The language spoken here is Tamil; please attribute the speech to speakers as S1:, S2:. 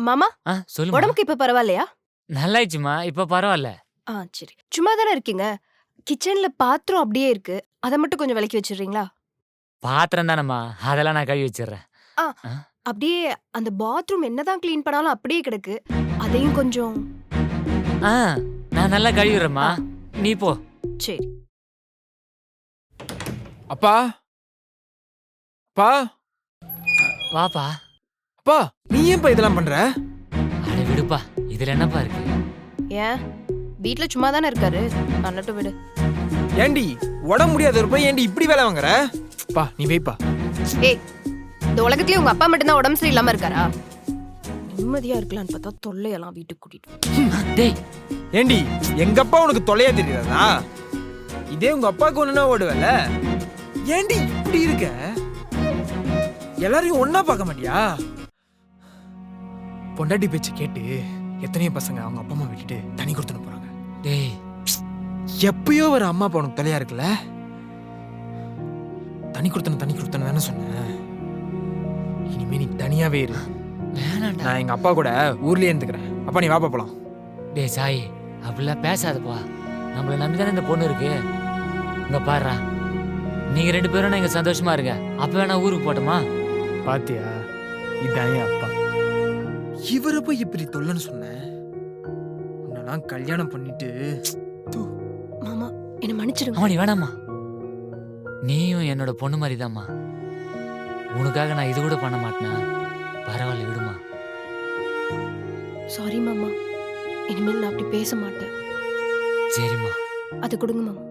S1: மாமா,
S2: சொல்லுமா.
S1: உடம்புக்கு இப்ப பரவாயில்லையா?
S2: நல்லாயிடுச்சுமா, இப்ப பரவாயில்ல.
S1: சரி. சும்மா தானே இருக்கீங்க. கிச்சன்ல பாத்திரம் அப்படியே இருக்கு. அத மட்டும் கொஞ்சம் விலக்கி வச்சிடுறீங்களா?
S2: பாத்திரம் தானம்மா, அதெல்லாம் நான் கழுவி வச்சிடுறேன்.
S1: ஆ, அப்படியே அந்த பாத்ரூம் என்னதான் கிளீன் பண்ணாலும் அப்படியே கிடக்கு. அதையும் கொஞ்சம்.
S2: நான் நல்லா கழுவிடுறேம்மா. நீ போ.
S1: சரி.
S3: அப்பா அப்பா
S2: வாப்பா.
S3: அப்பா, நீ ஏன்பா இதெல்லாம் பண்ற?
S2: அட விடுப்பா, இதுல என்னப்பா இருக்கு?
S1: ஏன் வீட்ல சும்மா தானே இருக்காரு, பண்ணட்டும் விடு.
S3: ஏண்டி உடம்பு முடியாத ஒரு பையன் ஏண்டி இப்படி வேலை வாங்குற? பா நீ வைப்பா.
S1: ஏய், இந்த உலகத்திலே உங்க அப்பா மட்டும்தான் உடம்பு சரி இல்லாம இருக்காரா? நிம்மதியா இருக்கலாம்னு பார்த்தா தொல்லையெல்லாம் வீட்டுக்கு கூட்டிட்டு.
S2: டேய்,
S3: ஏண்டி எங்க அப்பா உனக்கு தொலையா தெரியாதா? இதே உங்க அப்பாவுக்கு ஒண்ணுனா ஓடுவல. ஏண்டி இப்படி இருக்க? எல்லாரையும் ஒன்னா பார்க்க மாட்டியா? பொண்டாட்டி பேச்சு கேட்டு எத்தனையோ பசங்க அவங்க அப்பா அம்மா விட்டுட்டு தனி கொடுத்துன்னு போறாங்க.
S2: டேய்,
S3: எப்பயோ ஒரு அம்மா அப்பா உனக்கு தொலையா இருக்குல்ல? தனி கொடுத்தன தானே சொன்னேன். இனிமே நீ தனியாவே இரு.
S2: வேணாண்டா.
S3: நான் எங்க அப்பா கூட ஊர்லயே இருந்துக்கிறேன். அப்பா நீ வாப்பா போலாம்.
S2: டேய் சாய், அப்படிலாம் பேசாதப்பா. நம்மள நம்பிதானே இந்த பொண்ணு இருக்கு. இங்க பாருடா, நீங்க 2 பேரும் இங்க சந்தோஷமா இருங்க. அப்ப வேணா ஊருக்கு போட்டோமா?
S3: பாத்தியா, இதான் என் அப்பா. இவரை போய் இப்படி தொல்லன்னு சொன்னேன். உன்னெல்லாம் கல்யாணம் பண்ணிட்டு.
S1: மாமா, என்ன மன்னிச்சிடுங்க.
S2: அம்மா நீ வேணாம்மா. நீயும் என்னோட பொண்ணு மாதிரிதாம்மா. உனக்காக நான் இது கூட பண்ண மாட்டேனா? பரவாயில்ல, விடுமா.
S1: சாரி மாமா, இனிமேல் நான் அப்படி பேச மாட்டேன்.
S2: சரிம்மா.
S1: அது கொடுங்க மாமா.